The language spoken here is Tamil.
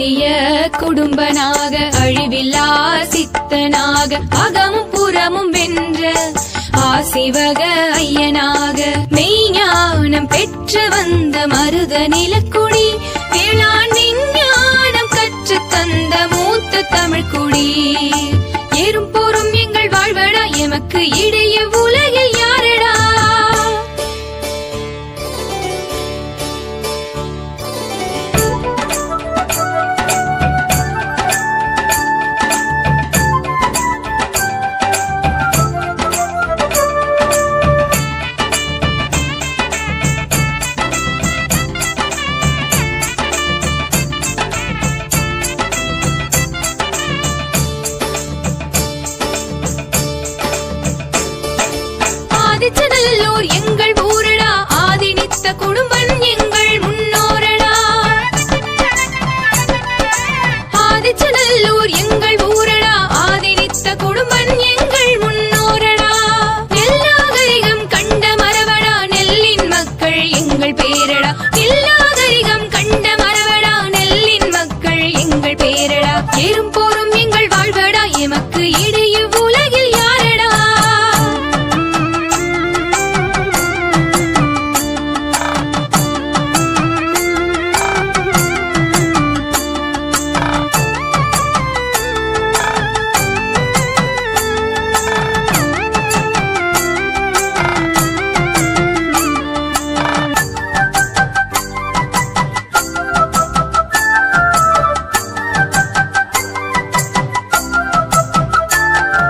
நித்திய குடும்பனாக அழிவில்லா சித்தனாக அகமும் புறமும் வென்ற ஆசிவக ஐயனாக மெய்ஞானம் பெற்று வந்த மருத நிலக்குடி வேளாண் விஞ்ஞானம் கற்று தந்த மூத்த தமிழ்குடி ஏறும் போரும் எங்கள் வாழ்வடா எமக்கு இடையே உலகில் யாரடா ஆதிச்சநல்லூர் எங்கள் ஊரடா ஆதினித்த குடும்பன் எங்கள் முன்னோரடா ஆதிச்சநல்லூர் எங்கள் ஊரடா ஆதினித்த குடும்பன்